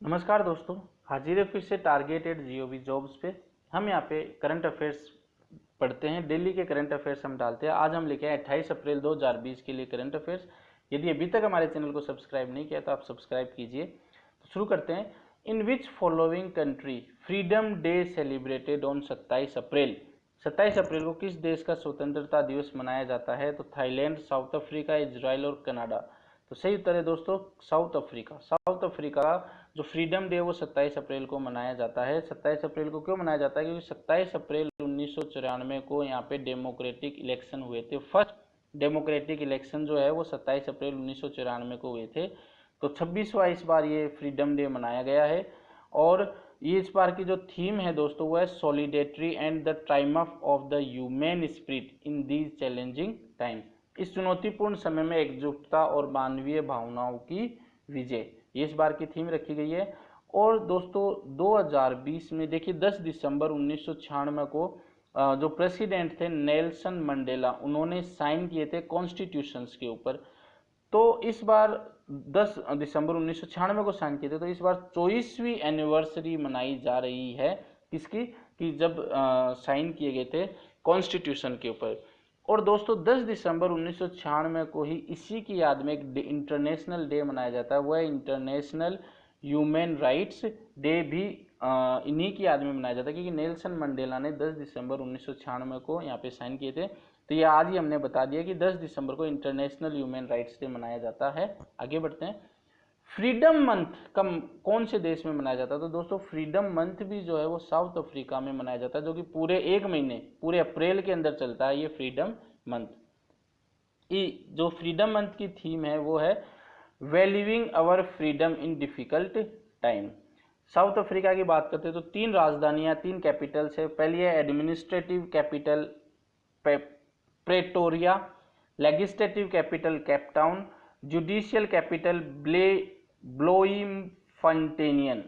नमस्कार दोस्तों, हाजिर है फिर से टारगेटेड जीओवी जॉब्स पे। हम यहाँ पे करंट अफेयर्स पढ़ते हैं, डेली के करंट अफेयर्स हम डालते हैं। आज हम लेके आए 28 अप्रैल 2020 के लिए करंट अफेयर्स। यदि अभी तक हमारे चैनल को सब्सक्राइब नहीं किया तो आप सब्सक्राइब कीजिए। तो शुरू करते हैं। In which following country freedom day celebrated on 27 April. 27 अप्रैल को किस देश का स्वतंत्रता दिवस मनाया जाता है? तो थाईलैंड, साउथ अफ्रीका, इजराइल और कनाडा। तो सही उत्तर है दोस्तों साउथ अफ्रीका। साउथ अफ्रीका जो फ्रीडम डे वो 27 अप्रैल को मनाया जाता है। 27 अप्रैल को क्यों मनाया जाता है? क्योंकि 27 अप्रैल 1994 को यहाँ पे डेमोक्रेटिक इलेक्शन हुए थे। फर्स्ट डेमोक्रेटिक इलेक्शन जो है वो 27 अप्रैल 1994 को हुए थे। तो 26वां इस बार ये फ्रीडम डे मनाया गया है। और ये इस बार की जो थीम है दोस्तों वो है सॉलिडेटरी and the Triumph of the human spirit in these challenging time. इस चुनौतीपूर्ण समय में एकजुटता और मानवीय भावनाओं की विजय, ये इस बार की थीम रखी गई है। और दोस्तों 2020 में देखिए 10 दिसंबर 1996 को जो प्रेसिडेंट थे नेल्सन मंडेला, उन्होंने साइन किए थे कॉन्स्टिट्यूशंस के ऊपर। तो इस बार 10 दिसंबर 1996 को साइन किए थे। तो इस बार 24वीं एनिवर्सरी मनाई जा रही है किसकी? कि जब साइन किए गए थे कॉन्स्टिट्यूशन के ऊपर। और दोस्तों 10 दिसंबर 1996 को ही इसी की याद में एक इंटरनेशनल डे मनाया जाता है, वो है इंटरनेशनल ह्यूमन राइट्स डे। भी इन्हीं की याद में मनाया जाता है क्योंकि नेल्सन मंडेला ने 10 दिसंबर 1996 को यहाँ पे साइन किए थे। तो ये आज ही हमने बता दिया कि 10 दिसंबर को इंटरनेशनल ह्यूमन राइट्स डे मनाया जाता है। आगे बढ़ते हैं। फ्रीडम मंथ कब कौन से देश में मनाया जाता है? तो दोस्तों फ्रीडम मंथ भी जो है वो साउथ अफ्रीका में मनाया जाता है, जो कि पूरे एक महीने पूरे अप्रैल के अंदर चलता है ये फ्रीडम मंथ। जो फ्रीडम मंथ की थीम है वो है valuing our freedom in difficult time. South Africa की बात करते हैं तो 3 राजधानियां, 3 कैपिटल्स है। पहली है administrative capital Pretoria, legislative capital Cape Town, judicial capital Bloemfontein.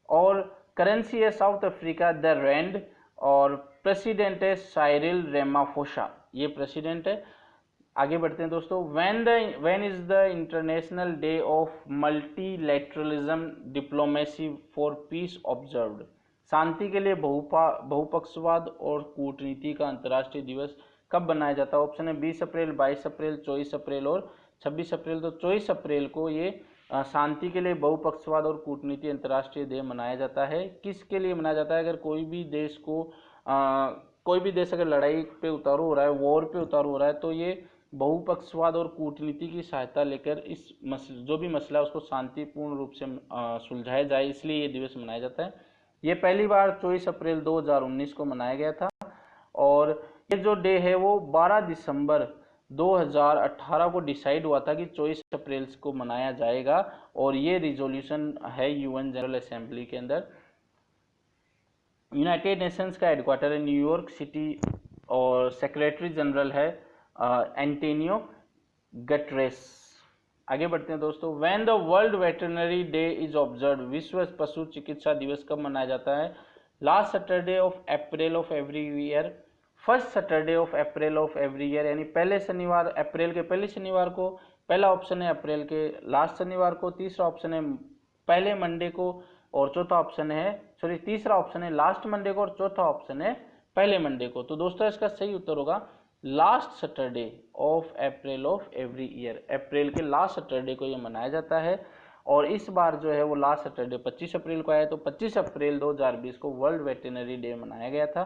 और करेंसी है साउथ अफ्रीका द रैंड। और प्रेसिडेंट है साइरिल रेमाफोसा, ये प्रेसिडेंट है। आगे बढ़ते हैं दोस्तों। When is the international day of multilateralism diplomacy for peace observed. शांति के लिए बहुपक्षवाद और कूटनीति का अंतर्राष्ट्रीय दिवस कब बनाया जाता है? ऑप्शन है 20 अप्रैल, 22 अप्रैल, 24 अप्रैल और 26 अप्रैल। तो 24 अप्रैल को ये शांति के लिए बहुपक्षवाद और कूटनीति अंतर्राष्ट्रीय डे मनाया जाता है। किसके लिए मनाया जाता है? अगर कोई भी देश अगर लड़ाई पे उतारू हो रहा है, वॉर पे उतारू हो रहा है, तो ये बहुपक्षवाद और कूटनीति की सहायता लेकर इस जो भी मसला है उसको शांतिपूर्ण रूप से सुलझाया जाए, इसलिए ये दिवस मनाया जाता है। ये पहली बार 24 अप्रैल 2019 को मनाया गया था। और ये जो डे है वो 12 दिसंबर 2018 को डिसाइड हुआ था कि 24 अप्रैल को मनाया जाएगा। और ये रिजोल्यूशन है यूएन जनरल असेंबली के अंदर। यूनाइटेड नेशंस का हेडक्वार्टर है न्यूयॉर्क सिटी और सेक्रेटरी जनरल है एंटोनियो गटरेस। आगे बढ़ते हैं दोस्तों। When the world veterinary day is observe, विश्व पशु चिकित्सा दिवस कब मनाया जाता है? Last Saturday of April of every year, first Saturday of April of every year, यानी पहले शनिवार, अप्रैल के पहले शनिवार को। पहला ऑप्शन है अप्रैल के लास्ट शनिवार को, तीसरा ऑप्शन है पहले मंडे को, और चौथा ऑप्शन है तीसरा ऑप्शन है लास्ट मंडे को, और चौथा ऑप्शन है पहले मंडे को। तो दोस्तों इसका सही उत्तर होगा last Saturday of April of every year. अप्रैल के लास्ट सैटरडे को ये मनाया जाता है। और इस बार जो है वो लास्ट सैटरडे 25 अप्रैल को आया। तो 25 अप्रैल 2020 को वर्ल्ड वेटरनरी डे मनाया गया था।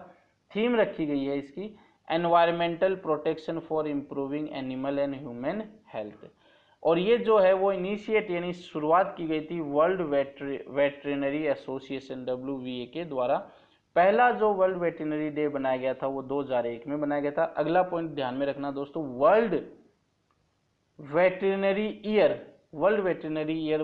थीम रखी गई है इसकी environmental protection for improving animal and human health. और ये जो है वो इनिशिएट यानी शुरुआत की गई थी वर्ल्ड वेटरनरी एसोसिएशन WVA के द्वारा। पहला जो वर्ल्ड वेटरनरी डे बनाया गया था वो 2001 में बनाया गया था। अगला पॉइंट ध्यान में रखना दोस्तों, वर्ल्ड वेटरनरी ईयर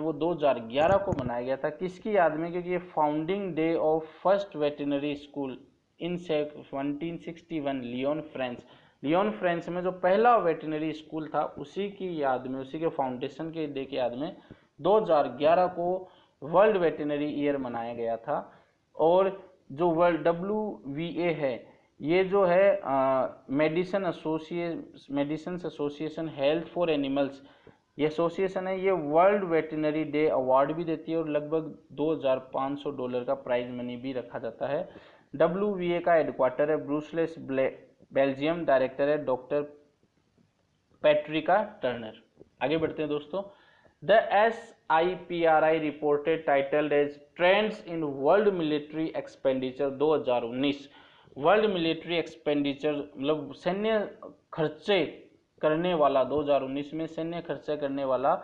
वो 2011 को मनाया गया था। किसकी याद में? क्योंकि ये founding day of first veterinary school in 1761 Lyon France में जो पहला वेटरनरी स्कूल था उसी की याद में, उसी के फाउंडेशन के डे की याद में 2011 को वर्ल्ड वेटरनरी ईयर मनाया गया था। और जो वर्ल्ड WVA है ये जो है medicine association health for animals ये एसोसिएशन है, ये वर्ल्ड वेटरनरी डे अवार्ड भी देती है और लगभग $2500 का प्राइज मनी भी रखा जाता है। WVA का हेडक्वार्टर है ब्रुसेल्स, बेल्जियम। डायरेक्टर है डॉक्टर पैट्रिका टर्नर। आगे बढ़ते हैं दोस्तों। The SIPRI reported titled as trends in world military expenditure 2019। World military expenditure मतलब सैन्य खर्चे करने वाला 2019 में सैन्य खर्चे करने वाला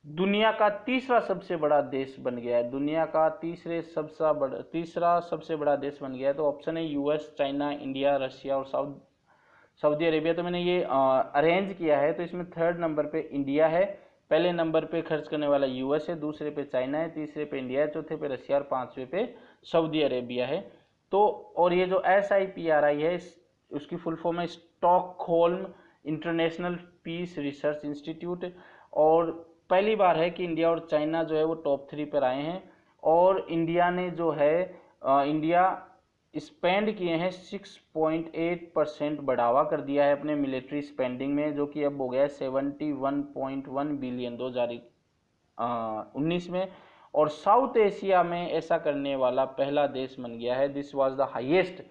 दुनिया का तीसरा सबसे बड़ा देश बन गया है। दुनिया का तीसरा सबसे बड़ा देश बन गया है। तो ऑप्शन है US, चाइना, इंडिया, रशिया और सऊदी अरेबिया। तो मैंने ये अरेंज किया है, तो इसमें थर्ड नंबर पे इंडिया है, पहले नंबर पे खर्च करने वाला US है, दूसरे पे चाइना है, तीसरे पे इंडिया है, चौथे पे रशिया और पांचवे पे सऊदी अरेबिया है। तो और ये जो SIPRI है उसकी फुल फॉर्म है Stockholm International Peace Research Institute. और पहली बार है कि इंडिया और चाइना जो है वो टॉप 3 पर आए हैं। और इंडिया ने जो है इंडिया स्पेंड किए हैं 6.8% बढ़ावा कर दिया है अपने मिलिट्री स्पेंडिंग में, जो कि अब हो गया है 71.1 बिलियन 2019 में। और साउथ एशिया में ऐसा करने वाला पहला देश बन गया है। दिस वाज द हाईएस्ट,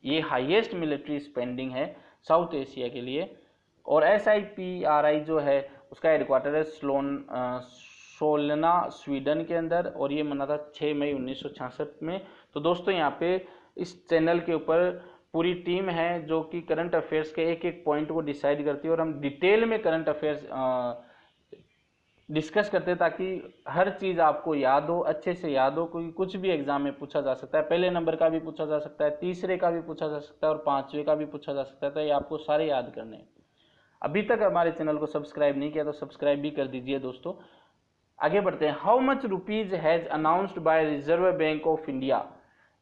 ये हाईएस्ट मिलिट्री स्पेंडिंग है साउथ एशिया के लिए। और SIPRI जो है उसका हेडक्वार्टर है सोलना स्वीडन के अंदर, और ये बना था 6 मई 1966 में। तो दोस्तों यहाँ पे इस चैनल के ऊपर पूरी टीम है जो कि करंट अफेयर्स के एक एक पॉइंट को डिसाइड करती है और हम डिटेल में करंट अफेयर्स डिस्कस करते हैं ताकि हर चीज़ आपको याद हो, अच्छे से याद हो। कोई कुछ भी एग्जाम में पूछा जा सकता है, पहले नंबर का भी पूछा जा सकता है, तीसरे का भी पूछा जा सकता है और पांचवे का भी पूछा जा सकता है। तो ये आपको सारे याद करने हैं। अभी तक हमारे चैनल को सब्सक्राइब नहीं किया तो सब्सक्राइब भी कर दीजिए दोस्तों। आगे बढ़ते हैं। How much rupees has announced by Reserve Bank of India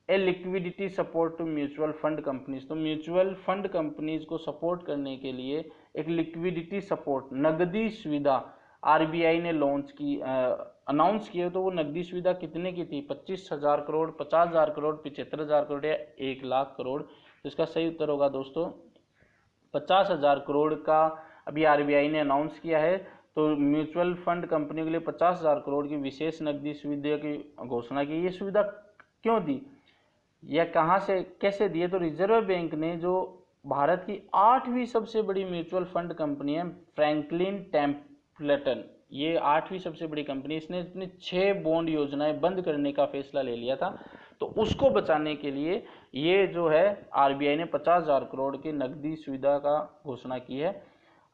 a liquidity support to mutual fund companies. तो म्यूचुअल फंड कंपनीज को सपोर्ट करने के लिए एक लिक्विडिटी सपोर्ट, नगदी सुविधा RBI ने लॉन्च की, अनाउंस किए। तो वो नगदी सुविधा कितने की थी? 25,000 करोड़, 50,000 करोड़, 75,000 करोड़ या 1 लाख करोड़। तो इसका सही उत्तर होगा दोस्तों 50,000 करोड़ का अभी RBI ने अनाउंस किया है। तो म्यूचुअल फंड कंपनी के लिए 50,000 करोड़ की विशेष नकदी सुविधा की घोषणा की। ये सुविधा क्यों दी या कहां से कैसे दी? तो रिजर्व बैंक ने, जो भारत की 8वीं सबसे बड़ी म्यूचुअल फंड कंपनी है फ्रैंकलिन टेम्पलेटन, ये 8वीं सबसे बड़ी कंपनी, इसने अपनी 6 बॉन्ड योजनाएं बंद करने का फैसला ले लिया था। तो उसको बचाने के लिए ये जो है RBI ने 50,000 करोड़ की नकदी सुविधा का घोषणा की है।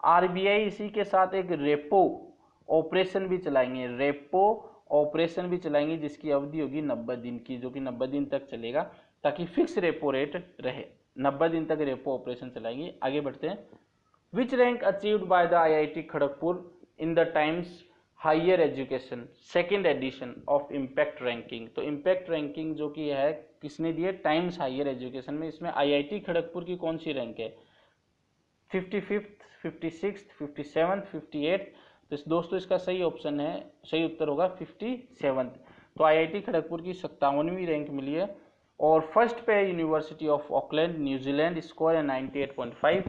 RBI इसी के साथ एक रेपो ऑपरेशन भी चलाएंगे, रेपो ऑपरेशन भी चलाएंगे जिसकी अवधि होगी 90 दिन की, जो कि 90 दिन तक चलेगा ताकि फिक्स रेपो रेट रहे। 90 दिन तक रेपो ऑपरेशन चलाएंगे। आगे बढ़ते हैं। Which rank achieved by the IIT Kharagpur in the Times Higher Education second edition of impact ranking. तो इम्पैक्ट रैंकिंग जो कि है किसने दी है? टाइम्स हायर एजुकेशन में। इसमें IIT खड़गपुर की कौन सी रैंक है? 55th, 56th, 57th, 58th। तो दोस्तों इसका सही ऑप्शन है, सही उत्तर होगा 57th। तो IIT खड़गपुर की 57वीं रैंक मिली है। और फर्स्ट पे university of Auckland New Zealand, score है 98.5।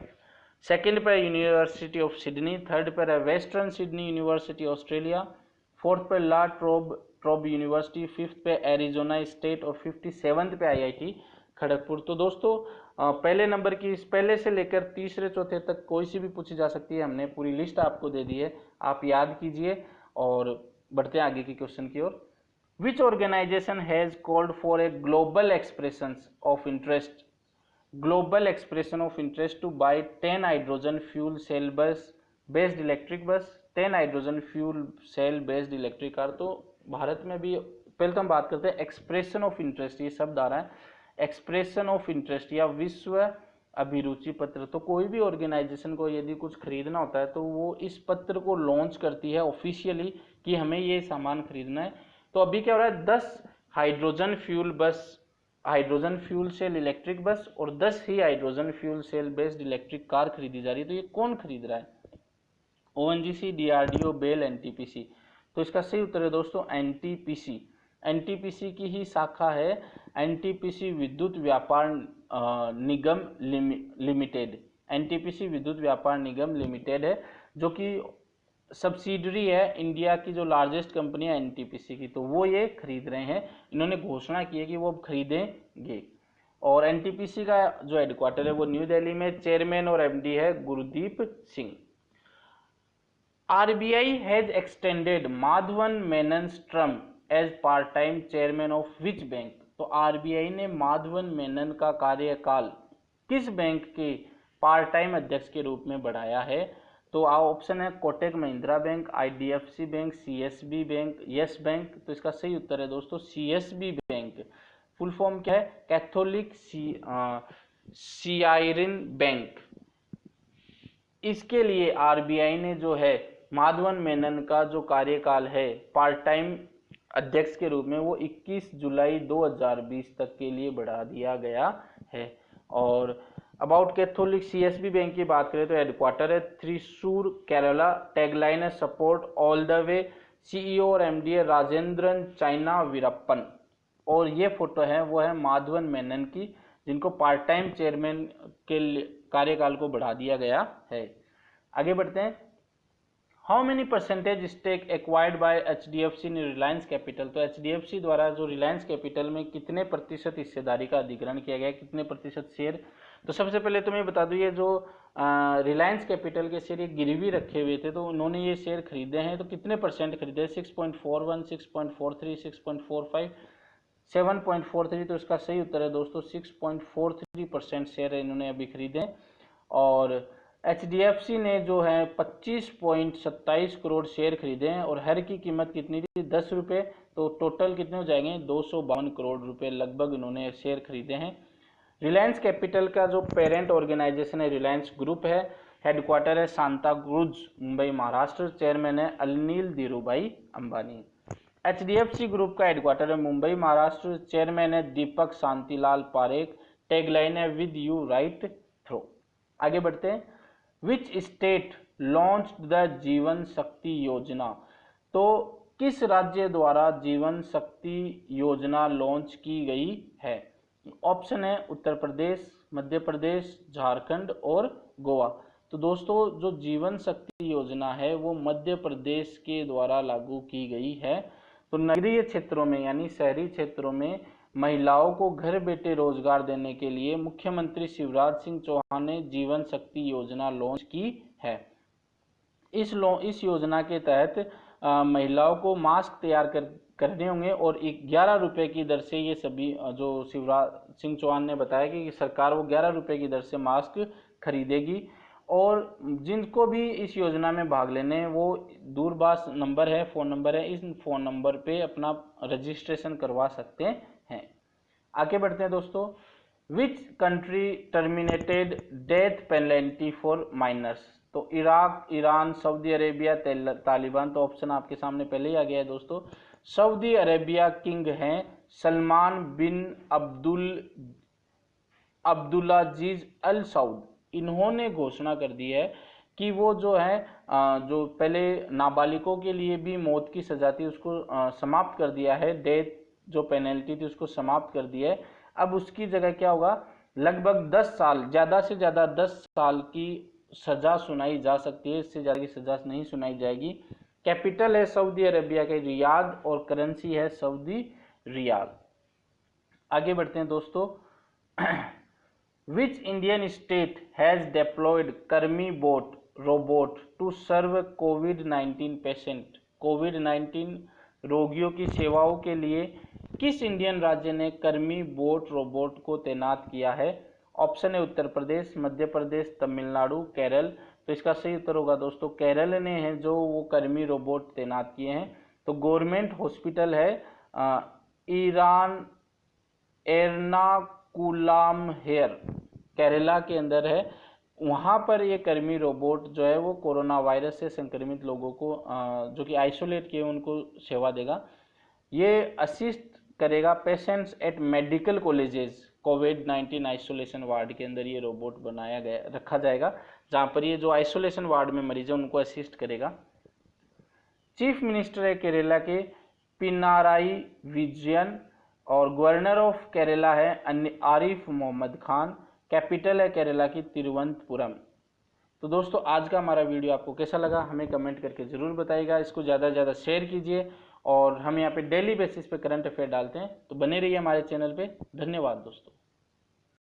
सेकंड पे यूनिवर्सिटी ऑफ सिडनी, थर्ड पर है western Sydney university Australia, fourth पे ला ट्रोब यूनिवर्सिटी, फिफ्थ पे एरिजोना स्टेट और 57th पे IIT खड़गपुर। तो दोस्तों पहले नंबर की पहले से लेकर तीसरे चौथे तक कोई सी भी पूछी जा सकती है। हमने पूरी लिस्ट आपको दे दी है, आप याद कीजिए। और बढ़ते हैं आगे के क्वेश्चन की ओर। Which organization has called for a global expression of interest, global expression of interest to buy 10 hydrogen fuel cell bus based electric bus, 10 hydrogen fuel cell based electric car. तो भारत में भी पहले तो हम बात करते हैं एक्सप्रेशन ऑफ इंटरेस्ट, ये शब्द आ रहा है एक्सप्रेशन ऑफ इंटरेस्ट या विश्व अभिरुचि पत्र। तो कोई भी ऑर्गेनाइजेशन को यदि कुछ खरीदना होता है तो वो इस पत्र को लॉन्च करती है ऑफिशियली कि हमें ये सामान खरीदना है। तो अभी क्या हो रहा है, 10 hydrogen fuel bus, hydrogen fuel cell electric bus और 10 ही hydrogen fuel cell based electric car खरीदी जा रही है। तो ये कौन खरीद रहा है? ONGC, DRDO, BEL, NTPC। तो इसका सही उत्तर है दोस्तों NTPC। NTPC की ही शाखा है NTPC विद्युत व्यापार निगम लिमिटेड। NTPC विद्युत व्यापार निगम लिमिटेड है जो कि सब्सिडरी है इंडिया की जो लार्जेस्ट कंपनी है एनटीपीसी की, तो वो ये खरीद रहे हैं। इन्होंने घोषणा की है कि वो अब खरीदेंगे। और एनटीपीसी का जो हेडक्वार्टर है वो न्यू दिल्ली में, चेयरमैन और एमडी है Gurdeep Singh. RBI has extended Madhavan Menon's term as part time chairman of which bank. तो आरबीआई ने माधवन मेनन का कार्यकाल किस बैंक के पार्ट टाइम अध्यक्ष के रूप में बढ़ाया है? तो ऑप्शन है Kotak Mahindra bank, IDFC bank, CSB bank, yes bank. तो इसका सही उत्तर है दोस्तों सीएसबी बैंक। फुल फॉर्म क्या है? Catholic Syrian Bank. इसके लिए आरबीआई ने जो है माधवन मेनन का जो कार्यकाल है पार्ट टाइम अध्यक्ष के रूप में वो 21 जुलाई 2020 तक के लिए बढ़ा दिया गया है। और अबाउट कैथोलिक सीएसबी बैंक की बात करें तो हेडक्वार्टर है त्रिशूर केरला, टैगलाइन है support all the way, CEO और एमडी है राजेंद्रन चाइना वीरप्पन। और ये फोटो है वो है माधवन मेनन की, जिनको पार्ट टाइम चेयरमैन के कार्यकाल को बढ़ा दिया गया है। आगे बढ़ते हैं। How many percentage stake acquired by HDFC in Reliance Capital. तो एचडीएफसी द्वारा जो रिलायंस कैपिटल में कितने प्रतिशत हिस्सेदारी का अधिग्रहण किया गया, कितने प्रतिशत शेयर? तो सबसे पहले तो मैं बता दूं ये जो रिलायंस कैपिटल के शेयर ये गिरवी रखे हुए थे, तो उन्होंने ये शेयर खरीदे हैं। तो कितने परसेंट खरीदे? 6.41, 6.43, 6.45, 7.43। तो इसका सही उत्तर है दोस्तों 6.43% शेयर इन्होंने अभी खरीदे। और एचडीएफसी ने जो है 25.27 करोड़ शेयर खरीदे हैं और हर की कीमत कितनी थी? 10 रुपये। तो टोटल कितने हो जाएंगे? 252 करोड़ रुपए लगभग इन्होंने शेयर खरीदे हैं। रिलायंस कैपिटल का जो पेरेंट ऑर्गेनाइजेशन है रिलायंस ग्रुप है, हेडक्वार्टर है Santa cruise Mumbai Maharashtra, chairman है अनिल धीरूभाई अंबानी। एचडीएफसी ग्रुप का हेडक्वार्टर है मुंबई महाराष्ट्र, चेयरमैन है दीपक शांतिलाल पारेख, टैगलाइन है विद यू राइट थ्रो। आगे बढ़ते हैं। विच स्टेट लॉन्च्ड द जीवन शक्ति योजना। तो किस राज्य द्वारा जीवन शक्ति योजना लॉन्च की गई है? ऑप्शन है उत्तर प्रदेश, मध्य प्रदेश, झारखंड और गोवा। तो दोस्तों जो जीवन शक्ति योजना है वो मध्य प्रदेश के द्वारा लागू की गई है। तो नगरीय क्षेत्रों में यानी शहरी क्षेत्रों में महिलाओं को घर बैठे रोजगार देने के लिए मुख्यमंत्री शिवराज सिंह चौहान ने जीवन शक्ति योजना लॉन्च की है। इस योजना के तहत महिलाओं को मास्क तैयार करने होंगे और 11 रुपए की दर से ये सभी जो शिवराज सिंह चौहान ने बताया कि सरकार वो 11 रुपए की दर से मास्क खरीदेगी। और जिनको भी इस योजना में भाग लेने वो दूरभाष नंबर है, फ़ोन नंबर है, इस फ़ोन नंबर पे अपना रजिस्ट्रेशन करवा सकते हैं। आगे बढ़ते हैं दोस्तों। Which country terminated death penalty for minors. तो Iraq, Iran, Saudi Arabia, Taliban. तो ऑप्शन आपके सामने पहले ही आ गया है दोस्तों। सऊदी अरेबिया किंग हैं Salman bin Abdulaziz al Saud. इन्होंने घोषणा कर दी है कि वो जो है जो पहले नाबालिगों के लिए भी मौत की सजा थी उसको समाप्त कर दिया है। डेथ जो पेनल्टी थी उसको समाप्त कर दिया है। अब उसकी जगह क्या होगा? लगभग 10 साल, ज़्यादा से ज़्यादा 10 साल की सजा सुनाई जा सकती है, इससे ज़्यादा की सजा नहीं सुनाई जाएगी। कैपिटल है सऊदी अरेबिया के रियाद और करेंसी है सऊदी रियाल। आगे बढ़ते हैं दोस्तों। Which Indian state has deployed Karmi bot robot to serve कोविड-19 पेशेंट। कोविड-19 रोगियों की सेवाओं के लिए किस इंडियन राज्य ने कर्मी बोट रोबोट को तैनात किया है? ऑप्शन है उत्तर प्रदेश, मध्य प्रदेश, तमिलनाडु, केरल। तो इसका सही उत्तर होगा दोस्तों केरल ने है जो वो कर्मी रोबोट तैनात किए हैं। तो गवर्नमेंट हॉस्पिटल है ईरान एर्नाकुलम हेयर केरला के अंदर है। वहाँ पर ये कर्मी रोबोट जो है वो कोरोना वायरस से संक्रमित लोगों को जो कि आइसोलेट किए उनको सेवा देगा। ये असिस्ट करेगा पेशेंट्स एट मेडिकल कॉलेजेस। कोविड-19 आइसोलेशन वार्ड के अंदर ये रोबोट बनाया गया रखा जाएगा, जहाँ पर ये जो आइसोलेशन वार्ड में मरीज है उनको असिस्ट करेगा। चीफ मिनिस्टर है केरला के पिनाराई विजयन और गवर्नर ऑफ केरला है आरिफ मोहम्मद खान। कैपिटल है केरला की तिरुवनंतपुरम। तो दोस्तों आज का हमारा वीडियो आपको कैसा लगा हमें कमेंट करके ज़रूर बताइएगा। इसको ज़्यादा से ज़्यादा शेयर कीजिए और हम यहाँ पे डेली बेसिस पे करंट अफेयर डालते हैं, तो बने रहिए हमारे चैनल पे। धन्यवाद दोस्तों।